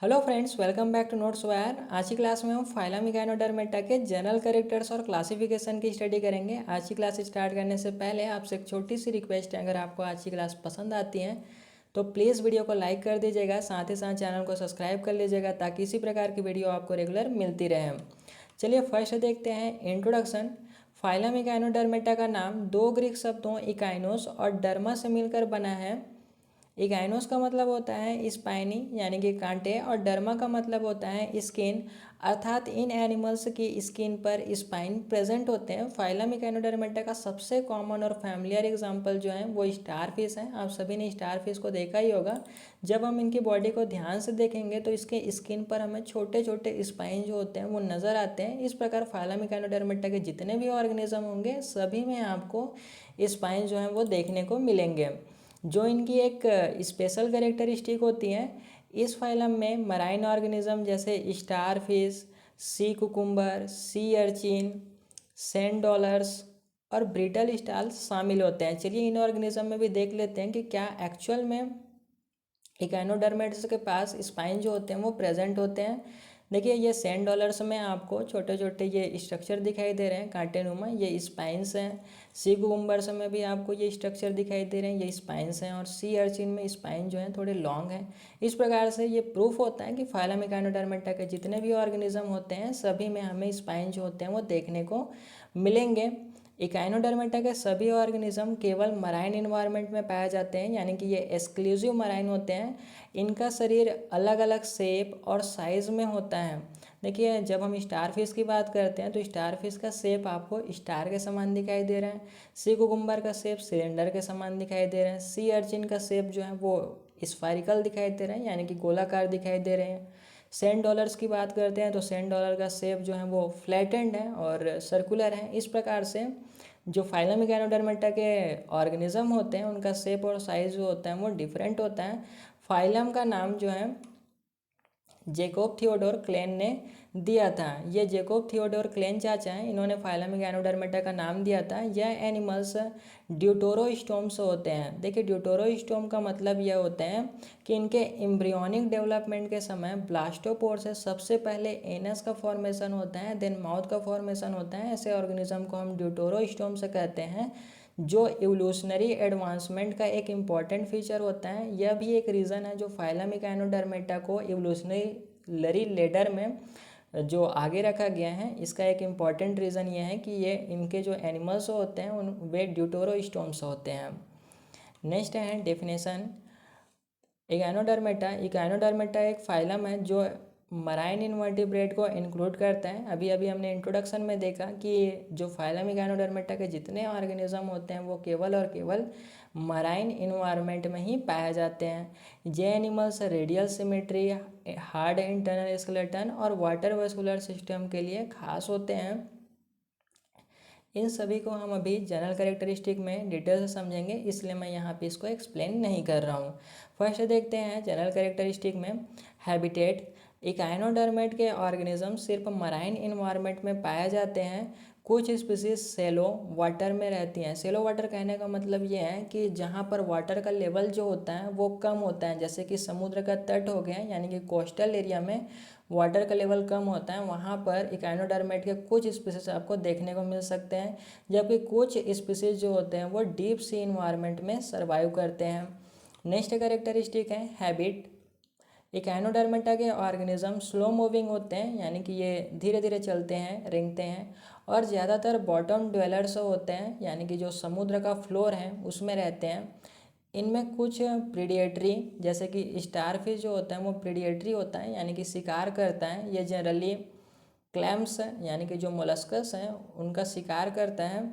Hello friends, welcome back to Notes Wire. आज की class में हम फाइलम इगैनोडर्मेटा के जनरल कैरेक्टर्स और क्लासिफिकेशन की स्टडी करेंगे। आज की क्लास स्टार्ट करने से पहले आपसे एक छोटी सी रिक्वेस्ट है, अगर आपको आज की क्लास पसंद आती है तो प्लीज़ वीडियो को लाइक कर दीजिएगा, साथ ही साथ चैनल को सब्सक्राइब कर लीजिएगा ताकि इसी प्रकार की वीडियो आपको रेगुलर मिलती रहे। चलिए फर्स्ट देखते हैं इंट्रोडक्शन। फाइलम इगैनोडर्मेटा का नाम दो ग्रीक शब्दों इकाइनोस और डर्मा से मिलकर बना है। इगाइनोस का मतलब होता है स्पाइनी यानी कि कांटे, और डर्मा का मतलब होता है स्किन, अर्थात इन एनिमल्स की स्किन पर स्पाइन प्रेजेंट होते हैं। फाइलम इगैनोडर्मेटा का सबसे कॉमन और फैमिलियर एग्जांपल जो है वो स्टार फिश है। आप सभी ने स्टार फिश को देखा ही होगा। जब हम इनकी बॉडी को ध्यान से देखेंगे तो इसके स्किन पर हमें छोटे छोटे स्पाइन जो होते हैं वो नज़र आते हैं। इस प्रकार फाइलम इगैनोडर्मेटा के जितने भी ऑर्गेनिज्म होंगे सभी में आपको स्पाइन जो है वो देखने को मिलेंगे। जो इनकी एक स्पेशल कैरेक्टरिस्टिक होती है, इस फाइलम में मराइन ऑर्गेनिज्म जैसे starfish, sea cucumber, sea urchin, sand dollars और ब्रिटल स्टाल शामिल होते हैं। चलिए इन ऑर्गेनिज्म में भी देख लेते हैं कि क्या एक्चुअल में इकाइनोडर्मेट्स के पास स्पाइन जो होते हैं वो प्रेजेंट होते हैं। देखिए ये सेंट डॉलर्स में आपको छोटे छोटे ये स्ट्रक्चर दिखाई दे रहे हैं कांटेनुमा, ये स्पाइंस हैं। सी कुकुम्बर्स में भी आपको ये स्ट्रक्चर दिखाई दे रहे हैं, ये स्पाइंस हैं। और सी अर्चिन में स्पाइन जो हैं थोड़े लॉन्ग हैं। इस प्रकार से ये प्रूफ होता है कि फाइलम इकाइनोडर्मेटा के जितने भी ऑर्गेनिज्म होते हैं सभी में हमें स्पाइन जो होते हैं वो देखने को मिलेंगे। इकाइनोडर्मेटा के सभी ऑर्गेनिज्म केवल मराइन इन्वायरमेंट में पाए जाते हैं, यानी कि ये एक्सक्लूसिव मराइन होते हैं। इनका शरीर अलग अलग शेप और साइज़ में होता है। देखिए जब हम स्टार फिश की बात करते हैं तो स्टार फिश का शेप आपको स्टार के समान दिखाई दे रहा है। सी कुकुम्बर का शेप सिलेंडर के समान दिखाई दे रहे हैं। सी अर्चिन का शेप जो है वो स्फेरिकल दिखाई दे रहे हैं, यानी कि गोलाकार दिखाई दे रहे हैं। सेंट डॉलर्स की बात करते हैं तो सेंट डॉलर का शेप जो है वो फ्लैटेंड है और सर्कुलर है। इस प्रकार से जो फाइलम इगैनोडर्मेटा के ऑर्गेनिज्म होते हैं उनका शेप और साइज जो होता है वो डिफरेंट होता है। फाइलम का नाम जो है जेकोब थियोडोर क्लेन ने दिया था। ये जेकोब थियोडोर क्लेन चाचा हैं, इन्होंने फाइलम इगैनोडर्मेटा का नाम दिया था। यह एनिमल्स ड्यूटोरोस्टोम से होते हैं। देखिए ड्यूटोरोस्टोम का मतलब यह होता है कि इनके एम्ब्रियोनिक डेवलपमेंट के समय ब्लास्टोपोर से सबसे पहले एनस का फॉर्मेशन होता है, देन माउथ का फॉर्मेशन होता है। ऐसे ऑर्गेनिज्म को हम ड्यूटोरोस्टोम से कहते हैं, जो एवोल्यूशनरी एडवांसमेंट का एक इम्पॉर्टेंट फीचर होता है। यह भी एक रीज़न है जो फाइलम इगैनोडर्मेटा को एवोल्यूशनरी लेडर में जो आगे रखा गया है। इसका एक इम्पॉर्टेंट रीज़न यह है कि ये इनके जो एनिमल्स होते हैं उन वे ड्यूटोरोस्टोम्स होते हैं। नेक्स्ट है डेफिनेशन। इगैनोडर्मेटा एक फाइलम है जो मराइन इनवर्टिब्रेट को इंक्लूड करता है। अभी अभी हमने इंट्रोडक्शन में देखा कि जो फाइलम इगैनोडर्मेटा के जितने ऑर्गेनिज्म होते हैं वो केवल और केवल मराइन इन्वायरमेंट में ही पाए जाते हैं। ये animals radial symmetry, hard internal skeleton और वाटर वेस्कुलर सिस्टम के लिए खास होते हैं। इन सभी को हम अभी जनरल कैरेक्टरिस्टिक में डिटेल से समझेंगे, इसलिए मैं यहाँ पे इसको एक्सप्लेन नहीं कर रहा हूँ। फर्स्ट देखते हैं जनरल कैरेक्टरिस्टिक में हैबिटेट। इकाइनोडर्मेट के ऑर्गेनिज्म सिर्फ मराइन इन्वायरमेंट में पाए जाते हैं। कुछ स्पीसीज सेलो वाटर में रहती हैं। सेलो वाटर कहने का मतलब ये है कि जहाँ पर वाटर का लेवल जो होता है वो कम होता है, जैसे कि समुद्र का तट हो गया, यानी कि कोस्टल एरिया में वाटर का लेवल कम होता है, वहाँ पर इकाइनोडर्मेट के कुछ स्पीसीज आपको देखने को मिल सकते हैं। जबकि कुछ स्पीसीज जो होते हैं वो डीप सी इन्वायरमेंट में सर्वाइव करते हैं। नेक्स्ट कैरेक्टरिस्टिक है हैबिट। इकाइनोडर्मेटा के ऑर्गेनिज्म स्लो मूविंग होते हैं, यानी कि ये धीरे धीरे चलते हैं, रेंगते हैं, और ज़्यादातर बॉटम ड्वेलर्स होते हैं, यानी कि जो समुद्र का फ्लोर है उसमें रहते हैं। इनमें कुछ प्रीडिएटरी, जैसे कि स्टारफिश जो होता है वो प्रीडिएटरी होता है, यानी कि शिकार करता है। ये जनरली क्लैम्स यानी कि जो मोलस्कस हैं उनका शिकार करता है।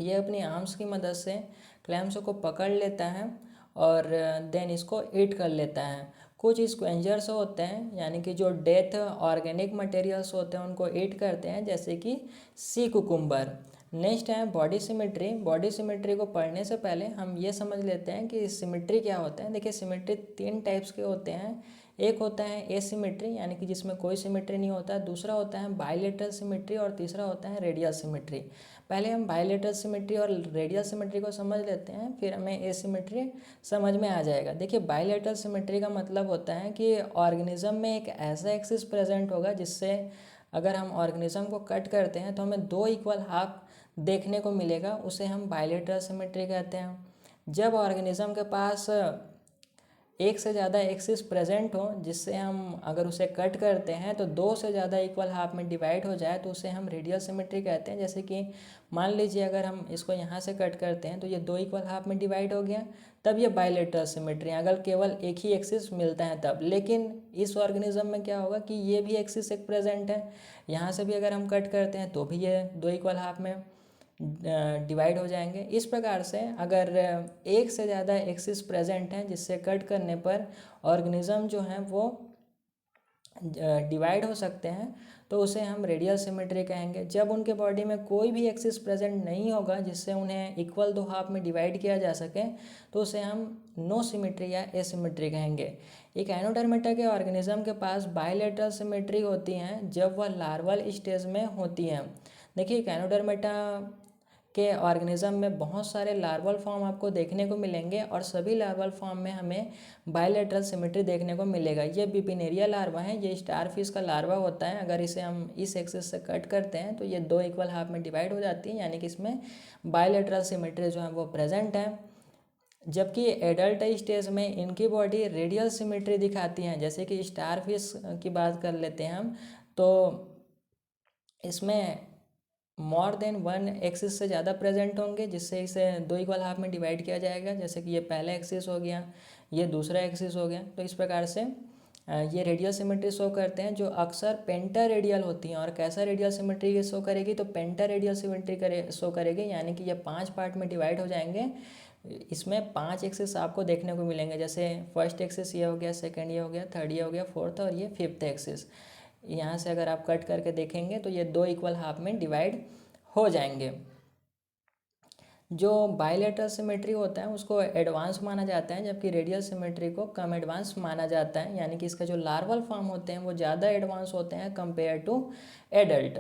ये अपनी आर्म्स की मदद से क्लैम्स को पकड़ लेता है और देन इसको ईट कर लेता है। कुछ स्क्वेंजर्स होते हैं, यानी कि जो डेथ ऑर्गेनिक मटेरियल्स होते हैं उनको ईट करते हैं, जैसे कि सी कुकुम्बर। नेक्स्ट है बॉडी सिमेट्री। बॉडी सिमेट्री को पढ़ने से पहले हम ये समझ लेते हैं कि सिमेट्री क्या होता है। देखिए सिमेट्री तीन टाइप्स के होते हैं। एक होता है एसिमेट्री, यानी कि जिसमें कोई सिमेट्री नहीं होता। दूसरा होता है बाइलेटरल सिमेट्री और तीसरा होता है रेडियल सिमेट्री। पहले हम बायलेटरल सिमेट्री और रेडियल सिमेट्री को समझ लेते हैं, फिर हमें एसिमेट्री समझ में आ जाएगा। देखिए बायलेटरल सिमेट्री का मतलब होता है कि ऑर्गेनिज्म में एक ऐसा एक्सिस प्रेजेंट होगा जिससे अगर हम ऑर्गेनिज्म को कट करते हैं तो हमें दो इक्वल हाफ देखने को मिलेगा, उसे हम बायलेटरल सिमेट्री कहते हैं। जब ऑर्गेनिज्म के पास एक से ज़्यादा एक्सिस प्रेजेंट हो जिससे हम अगर उसे कट करते हैं तो दो से ज़्यादा इक्वल हाफ में डिवाइड हो जाए तो उसे हम रेडियल सिमेट्री कहते हैं। जैसे कि मान लीजिए अगर हम इसको यहाँ से कट करते हैं तो ये दो इक्वल हाफ में डिवाइड हो गया, तब ये बायलेटरल सिमेट्री है, अगर केवल एक ही एक्सिस मिलता है तब। लेकिन इस ऑर्गेनिज्म में क्या होगा कि ये भी एक्सिस एक प्रेजेंट है, यहाँ से भी अगर हम कट करते हैं तो भी ये दो इक्वल हाफ में डिवाइड हो जाएंगे। इस प्रकार से अगर एक से ज़्यादा एक्सिस प्रेजेंट हैं जिससे कट करने पर ऑर्गेनिज्म जो हैं वो डिवाइड हो सकते हैं तो उसे हम रेडियल सिमेट्री कहेंगे। जब उनके बॉडी में कोई भी एक्सिस प्रेजेंट नहीं होगा जिससे उन्हें इक्वल दो हाफ में डिवाइड किया जा सके तो उसे हम नो सिमेट्री या एसिमेट्री कहेंगे। एक एनोडर्मेटा के ऑर्गेनिज्म के पास बायलेटरल सिमेट्री होती हैं जब वह लार्वल स्टेज में होती हैं। देखिए एनोडर्मेटा के ऑर्गेनिज्म में बहुत सारे लार्वल फॉर्म आपको देखने को मिलेंगे और सभी लार्वल फॉर्म में हमें बायलेटरल सिमेट्री देखने को मिलेगा। ये बिपिनेरिया लार्वा है, ये स्टारफिश का लार्वा होता है। अगर इसे हम इस एक्सिस से कट करते हैं तो ये दो इक्वल हाफ में डिवाइड हो जाती है, यानी कि इसमें बायलेटरल सिमेट्री जो है वो प्रेजेंट है। जबकि एडल्ट स्टेज में इनकी बॉडी रेडियल सिमेट्री दिखाती हैं। जैसे कि स्टारफिश की बात कर लेते हैं हम, तो इसमें मोर देन वन एक्सिस से ज़्यादा प्रेजेंट होंगे जिससे इसे दो इक्वल हाफ में डिवाइड किया जाएगा। जैसे कि ये पहला एक्सिस हो गया, ये दूसरा एक्सिस हो गया। तो इस प्रकार से ये रेडियल सिमेट्री शो करते हैं जो अक्सर पेंटा रेडियल होती हैं। और कैसा रेडियल सिमेट्री शो करेगी, तो पेंटा रेडियल सिमेट्री शो करेगी, यानी कि ये 5 पार्ट में डिवाइड हो जाएंगे। इसमें 5 एक्सिस आपको देखने को मिलेंगे, जैसे फर्स्ट एक्सिस ये हो गया, सेकेंड ये हो गया, थर्ड ये हो गया, फोर्थ और ये फिफ्थ एक्सिस। यहाँ से अगर आप कट करके देखेंगे तो ये दो इक्वल हाफ में डिवाइड हो जाएंगे। जो बायलेटरल सिमेट्री होता है उसको एडवांस माना जाता है, जबकि रेडियल सिमेट्री को कम एडवांस माना जाता है, यानी कि इसका जो लार्वल फॉर्म होते हैं वो ज़्यादा एडवांस होते हैं कंपेयर टू एडल्ट।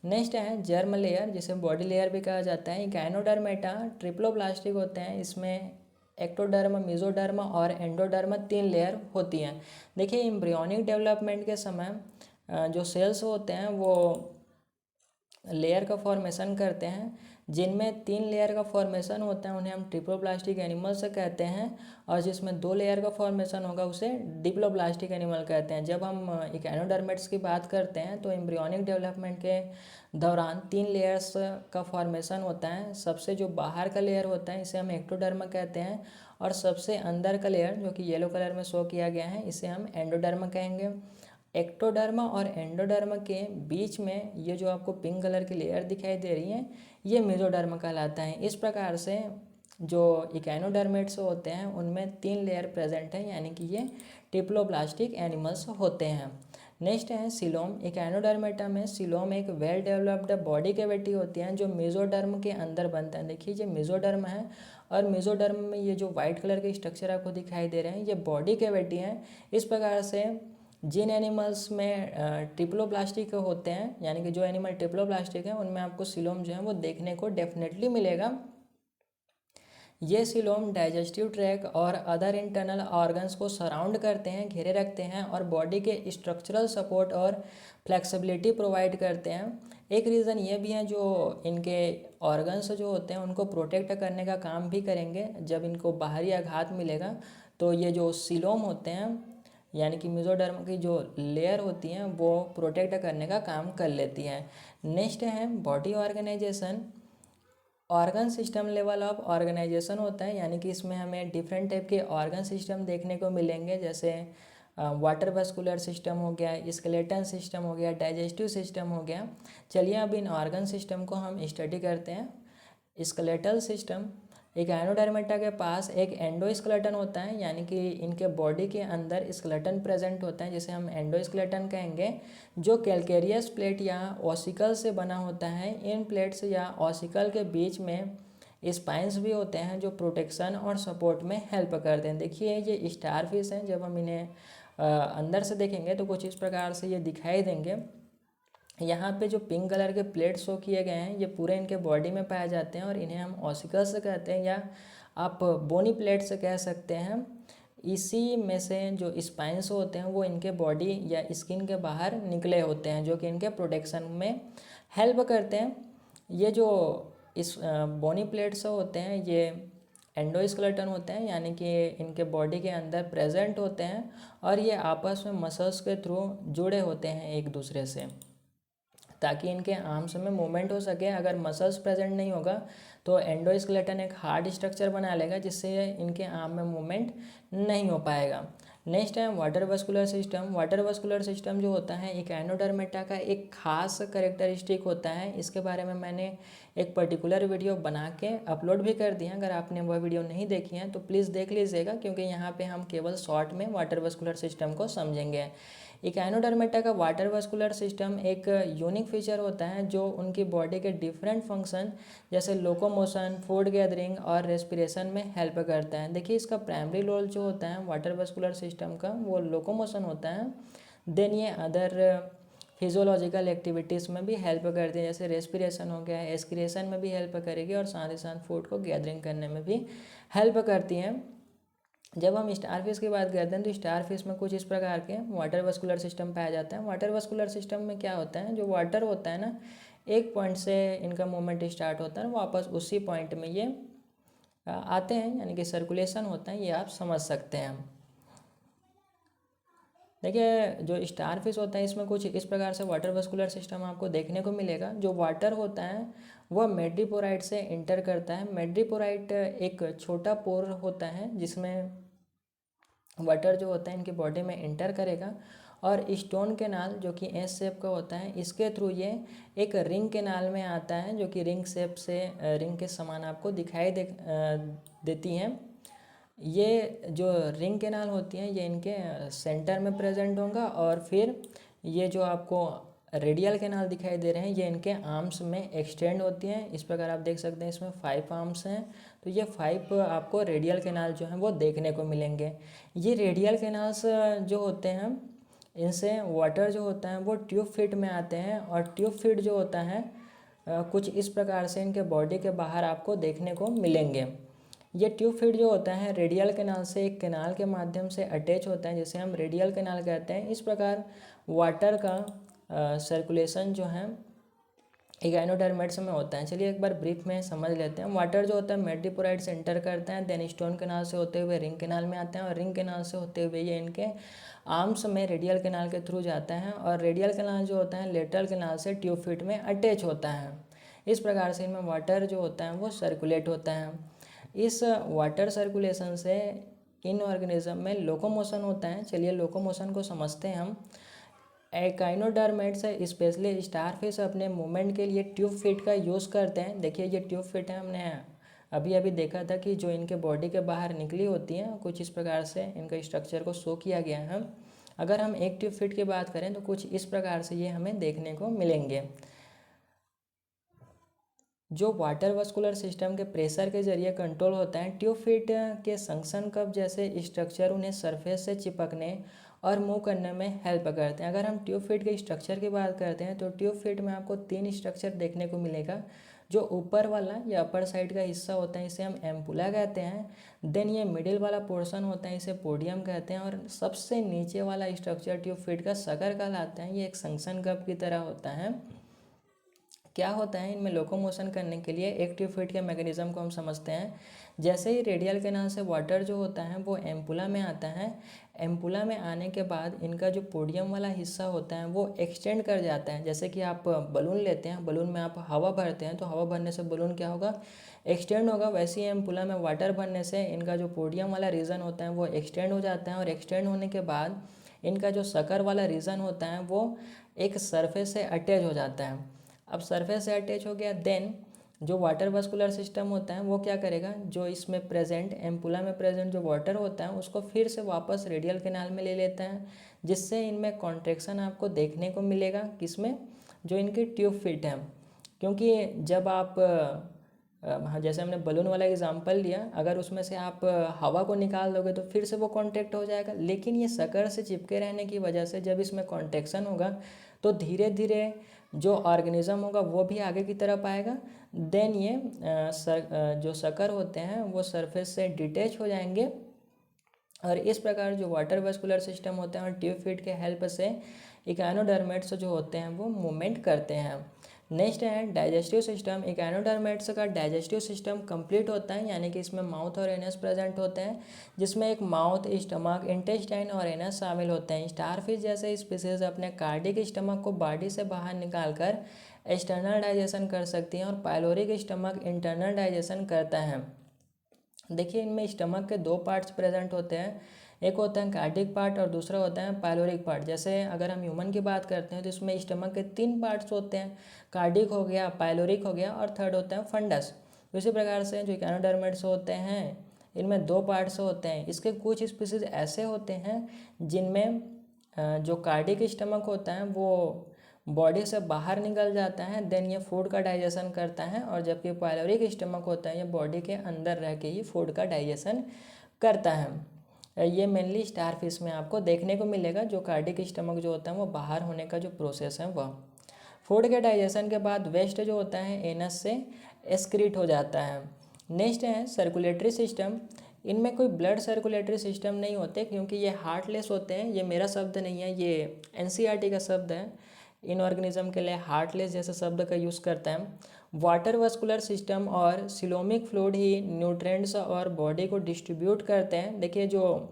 नेक्स्ट है जर्म लेयर, जिसे बॉडी लेयर भी कहा जाता है। गैनोडर्मेटा ट्रिप्लोप्लास्टिक होते हैं, इसमें एक्टोडर्म, मेसोडर्म और एंडोडर्म 3 लेयर होती हैं। देखिए एम्ब्रियोनिक डेवलपमेंट के समय जो सेल्स होते हैं वो लेयर का फॉर्मेशन करते हैं, जिनमें 3 लेयर का फॉर्मेशन होता है उन्हें हम ट्रिप्लोप्लास्टिक एनिमल्स कहते हैं, और जिसमें 2 लेयर का फॉर्मेशन होगा उसे डिप्लोप्लास्टिक एनिमल कहते हैं। जब हम इकैनोडर्मेट्स की बात करते हैं तो एम्ब्रियोनिक डेवलपमेंट के दौरान 3 लेयर्स का फॉर्मेशन होता है। सबसे जो बाहर का लेयर होता है इसे हम एक्टोडर्म कहते हैं, और सबसे अंदर का लेयर जो कि येलो कलर में शो किया गया है इसे हम एंडोडर्म कहेंगे। एक्टोडर्म और एंडोडर्म के बीच में ये जो आपको पिंक कलर की लेयर दिखाई दे रही है ये मेसोडर्म कहलाता है। इस प्रकार से जो इकैनोडर्मेट्स होते हैं उनमें 3 लेयर प्रेजेंट है, यानी कि ये डिप्लोप्लास्टिक एनिमल्स होते हैं। नेक्स्ट है सिलोम। इकैनोडर्मेटा में सिलोम एक वेल डेवलप्ड बॉडी कैविटी होती है जो मेसोडर्म के अंदर बनता है। देखिए ये मेसोडर्म है, और मेसोडर्म में ये जो वाइट कलर के स्ट्रक्चर आपको दिखाई दे रहे हैं ये बॉडी कैविटी हैं। इस प्रकार से जिन एनिमल्स में ट्रिप्लोप्लास्टिक होते हैं, यानी कि जो एनिमल ट्रिप्लोप्लास्टिक है उनमें आपको सिलोम जो है वो देखने को डेफिनेटली मिलेगा। ये सिलोम डाइजेस्टिव ट्रैक और अदर इंटरनल ऑर्गन्स को सराउंड करते हैं, घेरे रखते हैं, और बॉडी के स्ट्रक्चरल सपोर्ट और फ्लेक्सिबिलिटी प्रोवाइड करते हैं। एक रीज़न ये भी है जो इनके ऑर्गन्स जो होते हैं उनको प्रोटेक्ट करने का काम भी करेंगे। जब इनको बाहरी आघात मिलेगा तो ये जो सिलोम होते हैं यानी कि मेसोडर्म की जो लेयर होती हैं वो प्रोटेक्ट करने का काम कर लेती हैं। नेक्स्ट है body organisation. Organ system level of organisation होता है, यानी कि इसमें हमें डिफरेंट टाइप के ऑर्गन सिस्टम देखने को मिलेंगे, जैसे वाटर वस्कुलर सिस्टम हो गया, स्केलेटन सिस्टम हो गया, डाइजेस्टिव सिस्टम हो गया। चलिए अब इन ऑर्गन सिस्टम को हम स्टडी करते हैं। Skeletal system. इकैनोडर्मेटा के पास एक एंडोस्केलेटन होता है, यानी कि इनके बॉडी के अंदर स्केलेटन प्रेजेंट होता है जिसे हम एंडोस्केलेटन कहेंगे, जो कैल्केरियस प्लेट या ऑसिकल से बना होता है। इन प्लेट्स या ऑसिकल के बीच में स्पाइंस भी होते हैं जो प्रोटेक्शन और सपोर्ट में हेल्प करते हैं। देखिए ये स्टारफिश हैं, जब हम इन्हें अंदर से देखेंगे तो कुछ इस प्रकार से ये दिखाई देंगे। यहाँ पे जो पिंक कलर के प्लेट शो किए गए हैं ये पूरे इनके बॉडी में पाए जाते हैं और इन्हें हम ऑसिकल्स कहते हैं या आप बोनी प्लेट्स कह सकते हैं। इसी में से जो स्पाइंस होते हैं वो इनके बॉडी या स्किन के बाहर निकले होते हैं जो कि इनके प्रोटेक्शन में हेल्प करते हैं। ये जो इस बोनी प्लेट्स होते हैं ये एंडोस्केलेटन होते हैं, यानी कि इनके बॉडी के अंदर प्रेजेंट होते हैं और ये आपस में मसल्स के थ्रू जुड़े होते हैं एक दूसरे से, ताकि इनके आर्म्स में मूवमेंट हो सके। अगर मसल्स प्रेजेंट नहीं होगा तो एंडोस्केलेटन एक हार्ड स्ट्रक्चर बना लेगा जिससे इनके आर्म में मूवमेंट नहीं हो पाएगा। नेक्स्ट है water vascular system. Water vascular system जो होता है एक एनोडर्मेटा का एक खास करेक्टरिस्टिक होता है। इसके बारे में मैंने एक पर्टिकुलर वीडियो बना के अपलोड भी कर दिया। अगर आपने वह वीडियो नहीं देखी है तो प्लीज़ देख लीजिएगा, क्योंकि यहाँ पे हम केवल शॉर्ट में वाटर वस्कुलर सिस्टम को समझेंगे। इकाइनोडर्मेटा का वाटर वस्कुलर सिस्टम एक यूनिक फीचर होता है जो उनकी बॉडी के डिफरेंट फंक्शन जैसे लोकोमोशन, फूड गैदरिंग और रेस्पिरेशन में हेल्प करता है। देखिए इसका प्राइमरी रोल जो होता है वाटर वस्कुलर सिस्टम का वो लोकोमोशन होता है। देन ये अदर फिजियोलॉजिकल एक्टिविटीज़ में भी हेल्प करती है, जैसे रेस्पिरेशन हो गया, एस्क्रिएशन में भी हेल्प करेगी और साथ ही साथ फूड को गैदरिंग करने में भी हेल्प करती हैं। जब हम स्टारफिश की बात करते हैं तो स्टारफिश में कुछ इस प्रकार के वाटर वस्कुलर सिस्टम पाया जाता है। वाटर वस्कुलर सिस्टम में क्या होता है, जो वाटर होता है ना, एक पॉइंट से इनका मूवमेंट स्टार्ट होता है, वापस उसी पॉइंट में ये आते हैं, यानी कि सर्कुलेशन होता है, ये आप समझ सकते हैं। देखिए जो स्टारफिश होता है इसमें कुछ इस प्रकार से वाटर वस्कुलर सिस्टम आपको देखने को मिलेगा। जो वाटर होता है वह मेड्रीपोराइट से इंटर करता है। मेड्रीपोराइट एक छोटा पोर होता है जिसमें वाटर जो होता है इनकी बॉडी में इंटर करेगा और स्टोन कैनाल जो कि एस शेप का होता है इसके थ्रू ये एक रिंग कैनाल में आता है, जो कि रिंग शेप से रिंग के समान आपको दिखाई देती हैं। ये जो रिंग कैनाल होती हैं ये इनके सेंटर में प्रेजेंट होगा और फिर ये जो आपको रेडियल कैनाल दिखाई दे रहे हैं ये इनके आर्म्स में एक्सटेंड होती हैं। इस प्रकार आप देख सकते हैं इसमें 5 आर्म्स हैं, तो ये 5 आपको रेडियल कैनाल जो हैं वो देखने को मिलेंगे। ये रेडियल कैनाल्स जो होते हैं इनसे वाटर जो होता है वो ट्यूब फिट में आते हैं और ट्यूब फिट जो होता है कुछ इस प्रकार से इनके बॉडी के बाहर आपको देखने को मिलेंगे। ये ट्यूब फिट जो होता है रेडियल कैनाल से एक कैनाल के माध्यम से अटैच होता है, जिसे हम रेडियल कैनाल कहते हैं। इस प्रकार वाटर का सर्कुलेशन जो है इकाइनोडर्मेट्स में होता है। चलिए एक बार ब्रीफ में समझ लेते हैं। वाटर जो होता है मेड्रीपोराइट से एंटर करते हैं, देन स्टोन कैनाल से होते हुए रिंग कैनाल में आते हैं और रिंग कैनाल से होते हुए ये इनके आर्म्स में रेडियल कैनाल के थ्रू जाता है और रेडियल कैनाल जो होता है लेटरल कैनाल से ट्यूब फिट में अटैच होता है। इस प्रकार से इनमें वाटर जो होता है वो सर्कुलेट होता है। इस वाटर सर्कुलेशन से इन ऑर्गेनिज्म में लोकोमोशन होता है। चलिए लोकोमोशन को समझते हैं हम। एकाइनोडर्मेट्स स्पेशली स्टारफिश अपने मूवमेंट के लिए ट्यूब फिट का यूज़ करते हैं। देखिए ये ट्यूब फिट है, हमने अभी अभी देखा था कि जो इनके बॉडी के बाहर निकली होती हैं कुछ इस प्रकार से इनका स्ट्रक्चर को शो किया गया है। अगर हम एक ट्यूब फिट की बात करें तो कुछ इस प्रकार से ये हमें देखने को मिलेंगे। जो वाटर वस्कुलर सिस्टम के प्रेशर के जरिए कंट्रोल होता है, ट्यूब फिट के संक्शन कप जैसे स्ट्रक्चर उन्हें सरफेस से चिपकने और मूव करने में हेल्प करते हैं। अगर हम ट्यूब फिट के स्ट्रक्चर की बात करते हैं तो ट्यूब फिट में आपको 3 स्ट्रक्चर देखने को मिलेगा। जो ऊपर वाला या अपर साइड का हिस्सा होता है इसे हम एम्पुला कहते हैं। देन ये मिडिल वाला पोर्शन होता है इसे पोडियम कहते हैं और सबसे नीचे वाला स्ट्रक्चर ट्यूब फिट का सकर कहलाता है। ये एक संक्शन कप की तरह होता है। क्या होता है इनमें लोकोमोशन करने के लिए एक ट्यूब फिट के मैकेनिज्म को हम समझते हैं। जैसे ही रेडियल कैनाल से वाटर जो होता है वो एम्पुला में आता है, एम्पुला में आने के बाद इनका जो पोडियम वाला हिस्सा होता है वो एक्सटेंड कर जाता है। जैसे कि आप बलून लेते हैं, बलून में आप हवा भरते हैं तो हवा भरने से बलून क्या होगा, एक्सटेंड होगा। वैसे ही एम्पुला में वाटर भरने से इनका जो पोडियम वाला रीजन होता है वो एक्सटेंड हो जाता है और एक्सटेंड होने के बाद इनका जो सकर वाला रीजन होता है वो एक सरफेस से अटैच हो जाता है। अब सरफेस से अटैच हो गया, देन जो वाटर वस्कुलर सिस्टम होता है वो क्या करेगा, जो इसमें प्रेजेंट एम्पुला में प्रेजेंट जो वाटर होता है उसको फिर से वापस रेडियल कैनाल में ले लेता है, जिससे इनमें कॉन्ट्रैक्शन आपको देखने को मिलेगा। किसमें, जो इनकी ट्यूब फिट है। क्योंकि जब आप हाँ, जैसे हमने बलून वाला एग्जांपल लिया, अगर उसमें से आप हवा को निकाल दोगे तो फिर से वो कॉन्ट्रैक्ट हो जाएगा, लेकिन ये शक्कर से चिपके रहने की वजह से जब इसमें कॉन्ट्रैक्शन होगा तो धीरे धीरे जो ऑर्गेनिज्म होगा वो भी आगे की तरफ आएगा। देन ये जो शक्कर होते हैं वो सरफेस से डिटैच हो जाएंगे और इस प्रकार जो वाटर वेस्कुलर सिस्टम होते हैं और ट्यूब फीट के हेल्प से इकानोडर्मेट्स जो होते हैं वो मूवमेंट करते हैं। नेक्स्ट है डाइजेस्टिव सिस्टम। इकानोडर्मेट्स का डाइजेस्टिव सिस्टम कंप्लीट होता है, यानी कि इसमें माउथ और एनस प्रेजेंट होते हैं, जिसमें एक माउथ, स्टमक, इंटेस्टाइन और एनस शामिल होते हैं। स्टारफिश जैसे स्पीसीज अपने कार्डिक स्टमक को बॉडी से बाहर निकालकर एक्सटर्नल डाइजेशन कर सकती हैं और पाइलोरिक स्टमक इंटरनल डाइजेशन करता है। देखिए इनमें स्टमक के दो पार्ट्स प्रेजेंट होते हैं, एक होता है कार्डिक पार्ट और दूसरा होता है पाइलोरिक पार्ट। जैसे अगर हम ह्यूमन की बात करते हैं तो इसमें स्टमक के तीन पार्ट्स होते हैं, कार्डिक हो गया, पाइलोरिक हो गया और थर्ड होता है फंडस। इसी प्रकार से जो इकानोडर्मेट्स होते हैं इनमें दो पार्ट्स होते हैं। इसके कुछ स्पीसीज ऐसे होते हैं जिनमें जो कार्डिक स्टमक होता है वो बॉडी से बाहर निकल जाता है, देन ये फूड का डाइजेशन करता है, और जबकि पाइलोरिक स्टमक होता है ये बॉडी के अंदर रह के ही फूड का डाइजेशन करता है। ये मेनली स्टारफिश में आपको देखने को मिलेगा, जो कार्डिक स्टमक जो होता है वो बाहर होने का जो प्रोसेस है वह। फूड के डाइजेशन के बाद वेस्ट जो होता है एनस से एक्सक्रीट हो जाता है। नेक्स्ट है सर्कुलेटरी सिस्टम। इनमें कोई ब्लड सर्कुलेटरी सिस्टम नहीं होते क्योंकि ये हार्टलेस होते हैं। ये मेरा शब्द नहीं है, ये एनसीईआरटी का शब्द है। इन ऑर्गेनिज्म के लिए हार्टलेस जैसे शब्द का यूज़ करता है। वाटर वास्कुलर सिस्टम और सिलोमिक फ्लूइड ही न्यूट्रिएंट्स और बॉडी को डिस्ट्रीब्यूट करते हैं। देखिए जो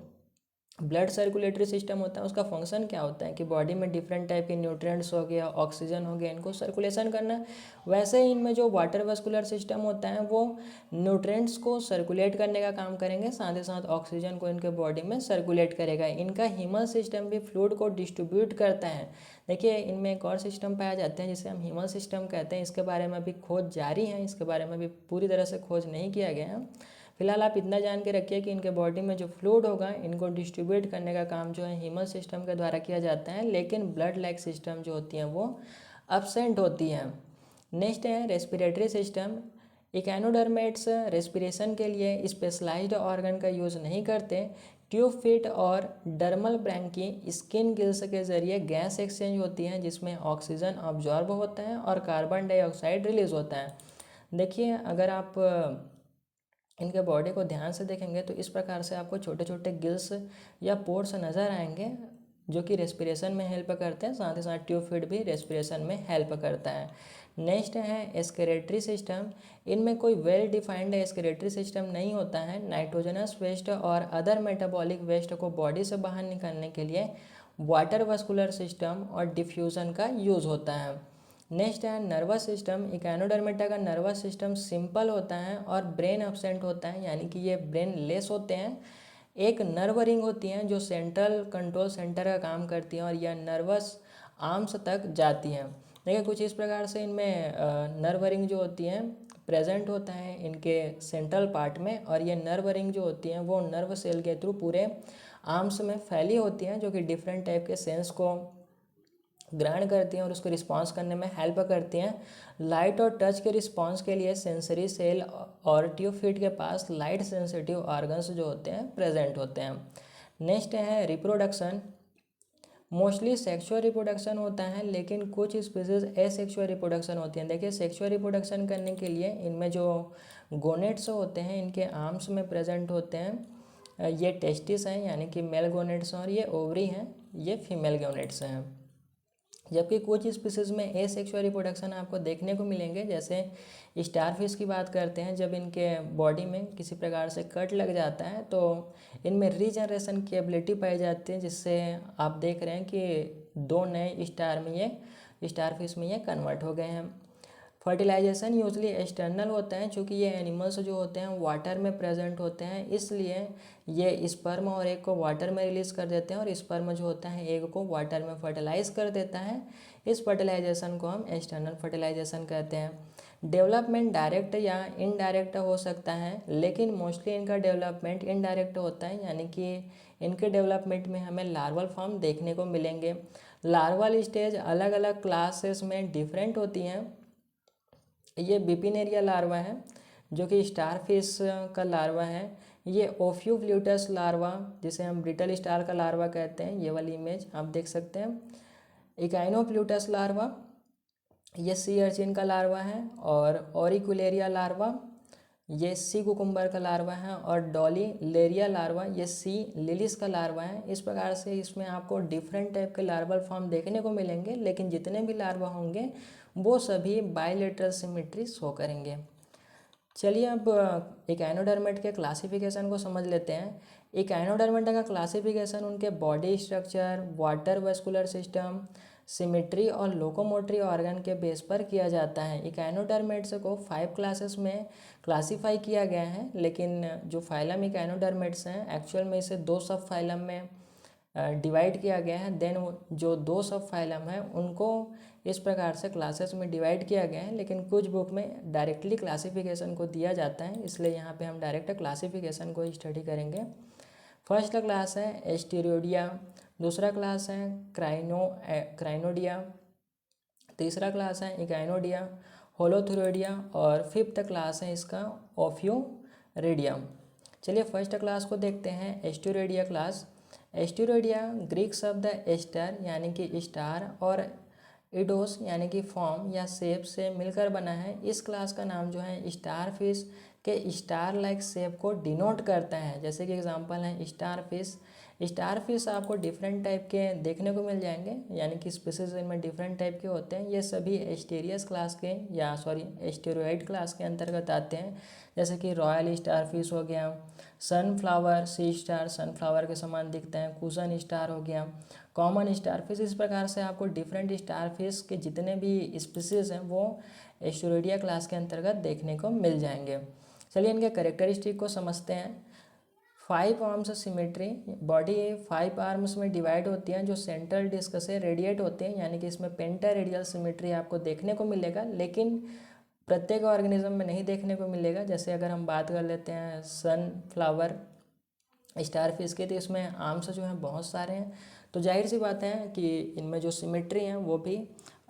ब्लड सर्कुलेटरी सिस्टम होता है उसका फंक्शन क्या होता है कि बॉडी में डिफरेंट टाइप के न्यूट्रिएंट्स हो गया, ऑक्सीजन हो गया, इनको सर्कुलेशन करना। वैसे ही इनमें जो वाटर वास्कुलर सिस्टम होता है वो न्यूट्रिएंट्स को सर्कुलेट करने का काम करेंगे, साथ ही साथ ऑक्सीजन को इनके बॉडी में सर्कुलेट करेगा। इनका हीमल सिस्टम भी फ्लूइड को डिस्ट्रीब्यूट करता है। देखिए इनमें एक और सिस्टम पाया जाते हैं जिसे हम हीमल सिस्टम कहते हैं। इसके बारे में अभी खोज जारी है, इसके बारे में अभी पूरी तरह से खोज नहीं किया गया है। फिलहाल आप इतना जान के रखिए कि इनके बॉडी में जो फ्लूइड होगा इनको डिस्ट्रीब्यूट करने का काम जो है हीमल सिस्टम के द्वारा किया जाता है, लेकिन ब्लड लाइक सिस्टम जो होती हैं वो अब्सेंट होती हैं। नेक्स्ट है रेस्पिरेटरी सिस्टम। इकानोडर्मेट्स रेस्पिरेशन के लिए स्पेशलाइज्ड ऑर्गन का यूज़ नहीं करते। ट्यूब फीट और डर्मल ब्रैंकी स्किन गिल्स के जरिए गैस एक्सचेंज होती है, जिसमें ऑक्सीजन ऑब्जॉर्ब होता है और कार्बन डाइऑक्साइड रिलीज होता है। देखिए अगर आप इनके बॉडी को ध्यान से देखेंगे तो इस प्रकार से आपको छोटे छोटे गिल्स या पोर्स नज़र आएंगे जो कि रेस्पिरेशन में हेल्प करते हैं, साथ ही साथ ट्यूब फीड भी रेस्पिरेशन में हेल्प करता है। नेक्स्ट है एस्केरेटरी सिस्टम। इनमें कोई वेल डिफाइंड एस्केरेटरी सिस्टम नहीं होता है। नाइट्रोजनस वेस्ट और अदर मेटाबॉलिक वेस्ट को बॉडी से बाहर निकालने के लिए वाटर वास्कुलर सिस्टम और डिफ्यूज़न का यूज़ होता है। नेक्स्ट है नर्वस सिस्टम। इकानोडर्मेटा का नर्वस सिस्टम सिंपल होता है और ब्रेन अब्सेंट होता है, यानी कि ये ब्रेन लेस होते हैं। एक नर्व रिंग होती हैं जो सेंट्रल कंट्रोल सेंटर का काम करती हैं और यह नर्वस आर्म्स तक जाती हैं। देखिए कुछ इस प्रकार से इनमें नर्व रिंग जो होती हैं प्रेजेंट होता है इनके सेंट्रल पार्ट में, और ये नर्व रिंग जो होती हैं वो नर्व सेल के थ्रू पूरे आर्म्स में फैली होती हैं, जो कि डिफरेंट टाइप के सेंस को ग्रहण करती हैं और उसको रिस्पॉन्स करने में हेल्प करती हैं। लाइट और टच के रिस्पॉन्स के लिए सेंसरी सेल और ट्यूब फीट के पास लाइट सेंसिटिव ऑर्गन्स जो होते हैं प्रेजेंट होते हैं। नेक्स्ट है रिप्रोडक्शन। मोस्टली सेक्सुअल रिप्रोडक्शन होता है, लेकिन कुछ स्पीसीज एसेक्सुअल रिप्रोडक्शन होती हैं। देखिए सेक्सुअल रिप्रोडक्शन करने के लिए इनमें जो गोनेट्स होते हैं इनके आर्म्स में प्रेजेंट होते हैं। ये टेस्टिस हैं यानी कि मेल गोनेट्स, और ये ओवरी हैं, ये फीमेल गोनेट्स हैं। जबकि कुछ स्पीसीज में एसेक्सुअल रिप्रोडक्शन आपको देखने को मिलेंगे। जैसे स्टारफिश की बात करते हैं, जब इनके बॉडी में किसी प्रकार से कट लग जाता है तो इनमें रीजनरेशन की एबिलिटी पाई जाती है, जिससे आप देख रहे हैं कि दो नए स्टार में ये स्टारफिश में ये कन्वर्ट हो गए हैं। फर्टिलाइजेशन यूजली एक्सटर्नल होता है, चूँकि ये एनिमल्स जो होते हैं वाटर में प्रेजेंट होते हैं, इसलिए ये स्पर्म और एग को वाटर में रिलीज कर देते हैं और स्पर्म जो होता है एग को वाटर में फर्टिलाइज कर देता है। इस फर्टिलाइजेशन को हम एक्सटर्नल फर्टिलाइजेशन कहते हैं। डेवलपमेंट डायरेक्ट या इनडायरेक्ट हो सकता है, लेकिन मोस्टली इनका डेवलपमेंट इनडायरेक्ट होता है, यानी कि इनके डेवलपमेंट में हमें लार्वल फॉर्म देखने को मिलेंगे। लार्वल स्टेज अलग अलग क्लासेस में डिफरेंट होती हैं। ये बिपिनेरिया लार्वा है जो कि स्टारफिश का लार्वा है। ये ओफ्यूव्ल्यूटस लार्वा, जिसे हम ब्रिटल स्टार का लार्वा कहते हैं, ये वाली इमेज आप देख सकते हैं। इकाइनोप्ल्यूटस लार्वा, ये सी अर्चिन का लार्वा है। और ऑरिकुलेरिया लार्वा, ये सी कुकुम्बर का लार्वा है। और डॉली लेरिया लार्वा, ये सी लिलिस का लार्वा है। इस प्रकार से इसमें आपको डिफरेंट टाइप के लार्वल फॉर्म देखने को मिलेंगे, लेकिन जितने भी लार्वा होंगे वो सभी बाइलेटरल सिमेट्री शो करेंगे। चलिए अब इकाइनोडर्मेट के क्लासिफिकेशन को समझ लेते हैं। इकाइनोडर्मेट का क्लासिफिकेशन उनके body structure, water vascular system, symmetry और लोकोमोटरी ऑर्गन के बेस पर किया जाता है। इकाइनोडर्मेट्स को 5 क्लासेस में क्लासीफाई किया गया है, लेकिन जो फाइलम इकाइनोडर्मेट्स हैं एक्चुअल में इसे 2 सब फाइलम में डिवाइड किया गया है। देन जो 2 सब फाइलम है उनको इस प्रकार से क्लासेस में डिवाइड किया गया है, लेकिन कुछ बुक में डायरेक्टली क्लासिफिकेशन को दिया जाता है, इसलिए यहाँ पे हम डायरेक्ट क्लासिफिकेशन को स्टडी करेंगे। फर्स्ट क्लास है एस्टेरोडिया, दूसरा क्लास है क्राइनोडिया, तीसरा क्लास है इकाइनोडिया, होलोथुरोडिया और फिफ्थ क्लास है इसका ओफ्यूरेडिया। चलिए फर्स्ट क्लास को देखते हैं, एस्टेरोडिया क्लास। एस्टेरोडिया ग्रीक शब्द एस्टर यानी कि स्टार और इडोस यानी कि फॉर्म या शेप से मिलकर बना है। इस क्लास का नाम जो है स्टार फिश के स्टार लाइक शेप को डिनोट करता है। जैसे कि एग्जांपल है स्टार फिश। स्टार फिश आपको डिफरेंट टाइप के देखने को मिल जाएंगे, यानी कि स्पीसीज इनमें डिफरेंट टाइप के होते हैं। ये सभी एस्टेरियस क्लास के या एस्टेरॉइड क्लास के अंतर्गत आते हैं। जैसे कि रॉयल स्टार फिश हो गया, सनफ्लावर सी स्टार सनफ्लावर के समान दिखते हैं, कुशन स्टार हो गया, कॉमन स्टार फिश। इस प्रकार से आपको डिफरेंट स्टार फिश के जितने भी स्पीसीज हैं वो एस्टेरोडिया क्लास के अंतर्गत देखने को मिल जाएंगे। चलिए इनके कैरेक्टरिस्टिक को समझते हैं। 5 आर्म्स सिमेट्री, बॉडी 5 आर्म्स में डिवाइड होती हैं जो सेंट्रल डिस्क से रेडिएट होते हैं, यानी कि इसमें पेंटारेडियल सिमेट्री आपको देखने को मिलेगा, लेकिन प्रत्येक ऑर्गेनिज्म में नहीं देखने को मिलेगा। जैसे अगर हम बात कर लेते हैं सनफ्लावर स्टारफिश के, तो इसमें आर्म्स जो हैं बहुत सारे हैं, तो जाहिर सी बात है कि इनमें जो सिमेट्री हैं वो भी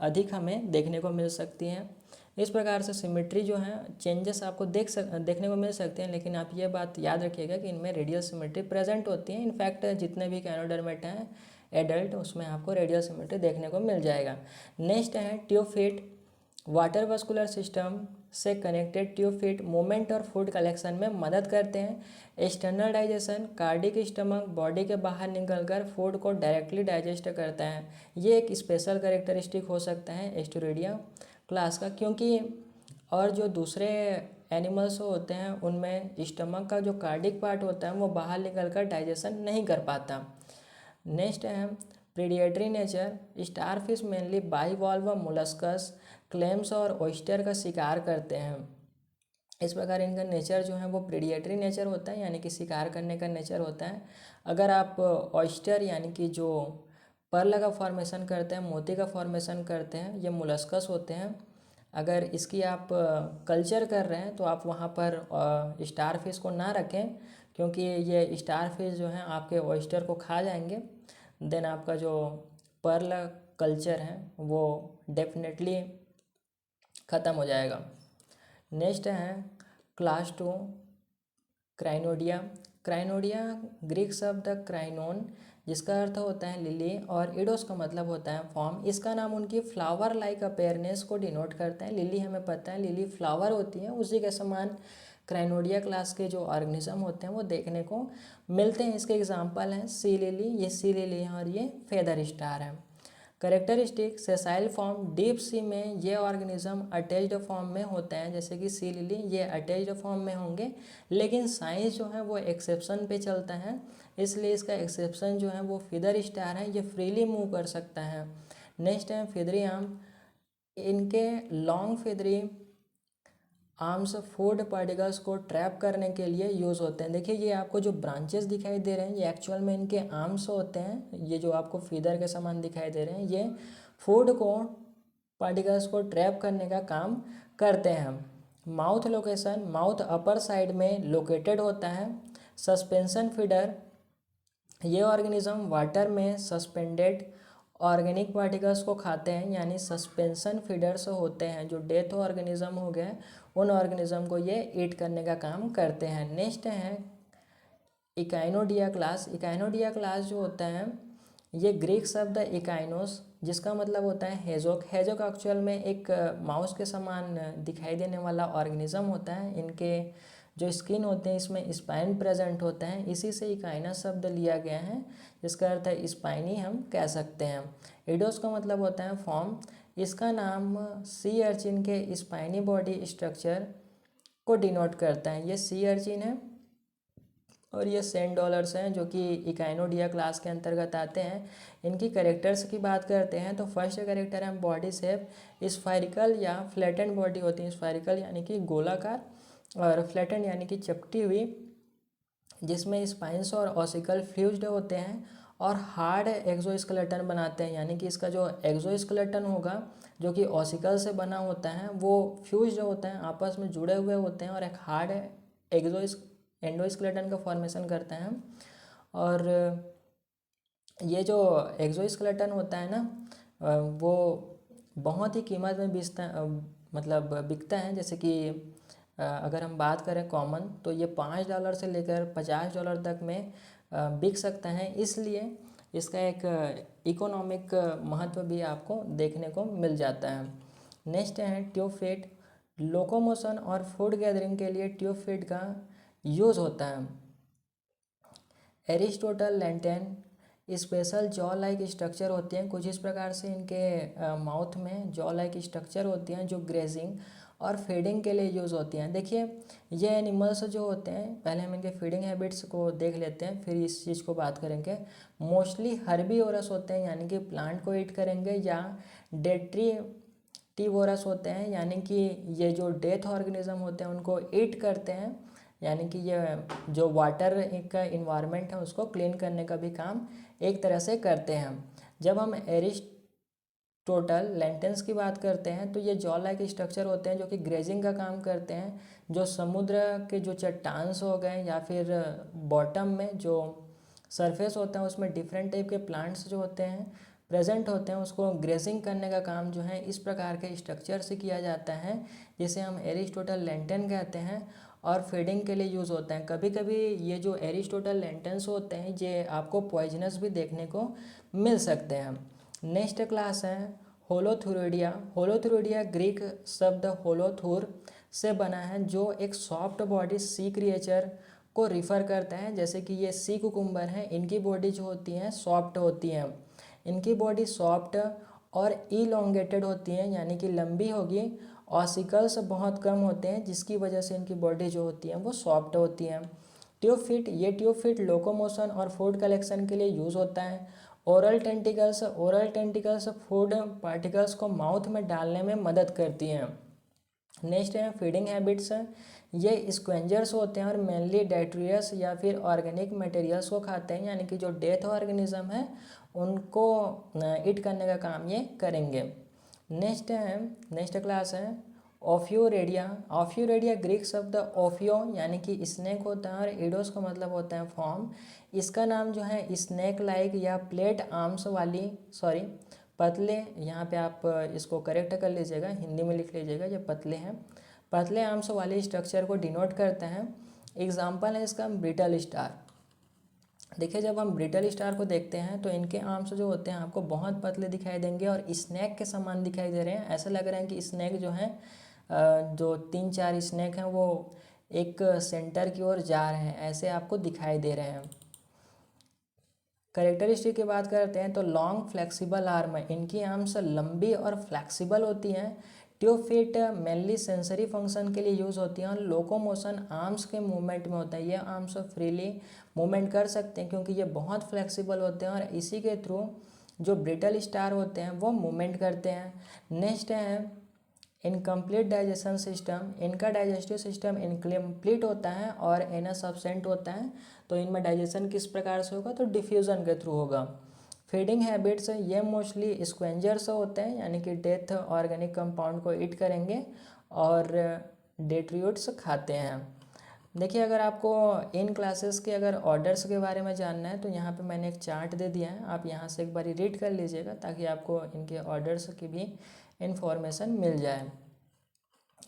अधिक हमें देखने को मिल सकती हैं। इस प्रकार से सिमेट्री जो है चेंजेस आपको देखने को मिल सकते हैं, लेकिन आप ये बात याद रखिएगा कि इनमें रेडियल सिमेट्री प्रेजेंट होती है। इनफैक्ट जितने भी कैनोडर्मेट हैं एडल्ट, उसमें आपको रेडियल सिमेट्री देखने को मिल जाएगा। नेक्स्ट है ट्यूबफिट। वाटर वस्कुलर सिस्टम से कनेक्टेड ट्यूबफिट मूवमेंट और फूड कलेक्शन में मदद करते हैं। External digestion, cardiac stomach body के बाहर निकलकर फूड को डायरेक्टली डाइजेस्ट करता है। ये एक स्पेशल कैरेक्टरिस्टिक हो सकता है एस्टेरोडिया क्लास का, क्योंकि और जो दूसरे एनिमल्स होते हैं उनमें स्टमक का जो कार्डिक पार्ट होता है वो बाहर निकलकर डाइजेशन नहीं कर पाता। नेक्स्ट है predatory nature. Starfish mainly bivalve molluscs, clams और ऑयस्टर का शिकार करते हैं। इस प्रकार इनका नेचर जो है वो प्रेडिएटरी नेचर होता है, यानी कि शिकार करने का नेचर होता है। अगर आप ऑयस्टर यानी कि जो पर्ल का फॉर्मेशन करते हैं, मोती का फॉर्मेशन करते हैं, ये मोलस्कस होते हैं। अगर इसकी आप कल्चर कर रहे हैं तो आप वहाँ पर स्टारफिश को ना रखें, क्योंकि ये स्टारफिश जो हैं आपके ऑयस्टर को खा जाएंगे। देन आपका जो पर्ल कल्चर है वो डेफिनेटली ख़त्म हो जाएगा। नेक्स्ट है क्लास 2 क्राइनोडिया। क्राइनोडिया ग्रीक शब्द क्राइनोन जिसका अर्थ होता है लिली और इडोस का मतलब होता है फॉर्म। इसका नाम उनकी फ्लावर लाइक अपेयरनेस को डिनोट करता है। लिली हमें पता है लिली फ्लावर होती है, उसी के समान क्राइनोडिया क्लास के जो ऑर्गेनिज्म होते हैं वो देखने को मिलते हैं। इसके एग्जांपल हैं सी लिली, ये सी लिली है और ये फेदर स्टार है। Characteristic sessile form, deep sea में ये ऑर्गेनिज्म अटैच्ड फॉर्म में होते हैं, जैसे कि सी लिली ये अटैच्ड फॉर्म में होंगे, लेकिन साइंस जो है वो एक्सेप्शन पे चलता है, इसलिए इसका एक्सेप्शन जो है वो फिदर स्टार है, ये फ्रीली मूव कर सकता है। नेक्स्ट है फेदरी आर्म। इनके long feathery arms food particles को ट्रैप करने के लिए यूज़ होते हैं। देखिए ये आपको जो ब्रांचेस दिखाई दे रहे हैं ये एक्चुअल में इनके आर्म्स होते हैं। ये जो आपको फीदर के समान दिखाई दे रहे हैं ये फूड को पार्टिकल्स को ट्रैप करने का काम करते हैं। Mouth location, mouth upper side में लोकेटेड होता है। सस्पेंशन फीडर, ये ऑर्गेनिज्म वाटर में सस्पेंडेड ऑर्गेनिक पार्टिकल्स को खाते हैं, यानी सस्पेंशन फीडर्स होते हैं। जो डेथ ऑर्गेनिज्म हो गए उन ऑर्गेनिज्म को ये ईट करने का काम करते हैं। नेक्स्ट है इकाइनोडिया क्लास। इकाइनोडिया क्लास जो होता है ये ग्रीक शब्द इकाइनोस, जिसका मतलब होता है हेजोक। हेजोक एक्चुअल में एक माउस के समान दिखाई देने वाला ऑर्गेनिज्म होता है। इनके जो स्किन होते हैं इसमें स्पाइन प्रेजेंट होते हैं, इसी से इकाइनस शब्द लिया गया है, जिसका अर्थ है स्पाइनी हम कह सकते हैं। इडोस का मतलब होता है फॉर्म। इसका नाम सी अर्चिन के स्पाइनी बॉडी स्ट्रक्चर को डिनोट करता है। ये सी अर्चिन है और ये सेंट डॉलर्स हैं जो कि इकाइनोडिया क्लास के अंतर्गत आते हैं। इनकी करेक्टर्स की बात करते हैं तो फर्स्ट करेक्टर है बॉडी शेप। स्फेरिकल या फ्लैटेंड बॉडी होती है। स्फेरिकल यानी कि गोलाकार और फ्लैटेंड यानी कि चपटी हुई, जिसमें स्पाइंस और ऑसिकल फ्यूज्ड होते हैं और हार्ड एक्सोस्केलेटन बनाते हैं। यानी कि इसका जो एक्सोस्केलेटन होगा जो कि ऑसिकल से बना होता है वो फ्यूज्ड होते हैं, आपस में जुड़े हुए होते हैं और एक हार्ड एंडोस्केलेटन का फॉर्मेशन करते हैं। और ये जो एक्सोस्केलेटन होता है ना वो बहुत ही कीमत में मतलब बिकता है। जैसे कि अगर हम बात करें कॉमन तो ये $5 से लेकर $50 तक में बिक सकता है। इसलिए इसका एक इकोनॉमिक महत्व भी आपको देखने को मिल जाता है। नेक्स्ट है ट्यूब फीट। लोकोमोशन और फूड गैदरिंग के लिए ट्यूब फीट का यूज़ होता है। Aristotle lantern special jaw like structure होती हैं। कुछ इस प्रकार से इनके माउथ में जॉ लाइक स्ट्रक्चर होती हैं जो ग्रेजिंग और फीडिंग के लिए यूज़ होती हैं। देखिए ये एनिमल्स जो होते हैं, पहले हम इनके फीडिंग हैबिट्स को देख लेते हैं, फिर इस चीज़ को बात करेंगे। मोस्टली हर्बीवोरस होते हैं, यानी कि प्लांट को ईट करेंगे, या डेट्रीटिवोरस होते हैं, यानी कि ये जो डेथ ऑर्गेनिज्म होते हैं उनको ईट करते हैं। यानी कि ये जो वाटर का इन्वायरमेंट है उसको क्लीन करने का भी काम एक तरह से करते हैं। जब हम एरिस्टोटल लैंटेंस की बात करते हैं तो ये जॉ लाइक स्ट्रक्चर होते हैं जो कि ग्रेजिंग का काम करते हैं। जो समुद्र के जो चट्टान्स हो गए या फिर बॉटम में जो सरफेस होता है उसमें डिफरेंट टाइप के प्लांट्स जो होते हैं प्रेजेंट होते हैं, उसको ग्रेजिंग करने का काम जो है इस प्रकार के स्ट्रक्चर से किया जाता है, जिसे हम एरिस्टोटल लैंटेन कहते हैं और फीडिंग के लिए यूज़ होता है। कभी कभी ये जो एरिस्टोटल लैंटेंस होते हैं ये आपको पॉइजनस भी देखने को मिल सकते हैं। नेक्स्ट क्लास है होलोथुरिडिया। होलोथुरिडिया ग्रीक शब्द होलोथुर से बना है, जो एक सॉफ्ट बॉडी सी क्रिएचर को रिफ़र करता है। जैसे कि ये सी कुकुम्बर हैं, इनकी बॉडी जो होती हैं सॉफ्ट होती हैं। इनकी बॉडी सॉफ्ट और इलोंगेटेड होती हैं, यानी कि लंबी होगी। ऑसिकल्स बहुत कम होते हैं जिसकी वजह से इनकी बॉडी जो होती है वो सॉफ्ट होती है। ट्यूब फीट, ये ट्यूब फीट लोकोमोशन और फूड कलेक्शन के लिए यूज़ होता है। ओरल टेंटिकल्स फूड पार्टिकल्स को माउथ में डालने में मदद करती हैं। नेक्स्ट है फीडिंग हैबिट्स। ये स्क्वेंजर्स होते हैं और मेनली डेट्रियस या फिर ऑर्गेनिक मटेरियल्स को खाते हैं, यानी कि जो डेथ ऑर्गेनिज्म है उनको ईट करने का काम ये करेंगे। नेक्स्ट क्लास है ओफ्यूरेडिया। ओफ्यूरेडिया ग्रीक शब्द ओफियो यानी कि स्नेक होता है और एडोस का मतलब होता है फॉर्म। इसका नाम जो है स्नेक लाइक या प्लेट आर्म्स वाली पतले, यहाँ पे आप इसको करेक्ट कर लीजिएगा, हिंदी में लिख लीजिएगा, ये पतले हैं, पतले आर्म्स वाली स्ट्रक्चर को डिनोट करते हैं। एग्जाम्पल है इसका ब्रिटल स्टार। देखिए जब हम ब्रिटल स्टार को देखते हैं तो इनके आर्म्स जो होते हैं आपको बहुत पतले दिखाई देंगे और स्नैक के समान दिखाई दे रहे हैं। ऐसा लग रहा है कि स्नैक जो है जो 3-4 स्नैक हैं वो एक सेंटर की ओर जा रहे हैं, ऐसे आपको दिखाई दे रहे हैं। करेक्टरिस्टिक की बात करते हैं तो लॉन्ग फ्लेक्सिबल आर्म है, इनकी आर्म्स लंबी और फ्लेक्सिबल होती हैं। Tube feet mainly sensory function के लिए यूज़ होती हैं और लोकोमोशन आर्म्स के मूवमेंट में होता है। ये आर्म्स फ्रीली मूवमेंट कर सकते हैं क्योंकि ये बहुत फ्लेक्सिबल होते हैं और इसी के थ्रू जो ब्रिटल स्टार होते हैं वो मूवमेंट करते हैं। नेक्स्ट है इनकम्प्लीट डाइजेशन सिस्टम। इनका डाइजेस्टिव सिस्टम इनकम्प्लीट होता है और एनस एब्सेंट होता है, तो इनमें डाइजेशन किस प्रकार से होगा तो डिफ्यूज़न के थ्रू होगा। फीडिंग हैबिट्स, ये मोस्टली स्क्वेंजर्स होते हैं, यानी कि डेथ ऑर्गेनिक कंपाउंड को ईट करेंगे और डेट्रियोट्स खाते हैं। देखिए, अगर आपको इन क्लासेस के अगर ऑर्डर्स के बारे में जानना है तो यहाँ पे मैंने एक चार्ट दे दिया है, आप यहाँ से एक बार रीड कर लीजिएगा ताकि आपको इनके ऑर्डर्स की भी इंफॉर्मेशन मिल जाए।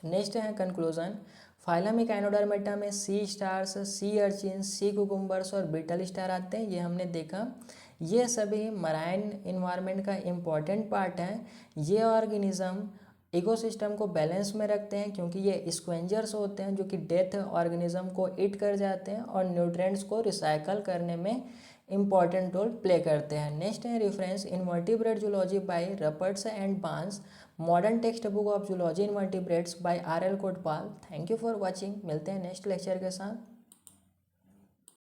नेक्स्ट है कंक्लूजन। फाइलम इकाइनोडर्मेटा में सी स्टार्स, सी अर्चिन, सी कुकुम्बर्स और बीटल स्टार आते हैं, ये हमने देखा। ये सभी मराइन इन्वायरमेंट का इम्पॉर्टेंट पार्ट हैं। ये ऑर्गेनिज्म इकोसिस्टम को बैलेंस में रखते हैं क्योंकि ये स्क्वेंजर्स होते हैं जो कि डेथ ऑर्गेनिज्म को ईट कर जाते हैं और न्यूट्रिएंट्स को रिसाइकल करने में इंपॉर्टेंट रोल प्ले करते हैं। नेक्स्ट है reference invertebrate zoology by Ruppert and Barnes, modern textbook of zoology invertebrates by R L Kotpal. Thank you for watching, मिलते हैं नेक्स्ट लेक्चर के साथ।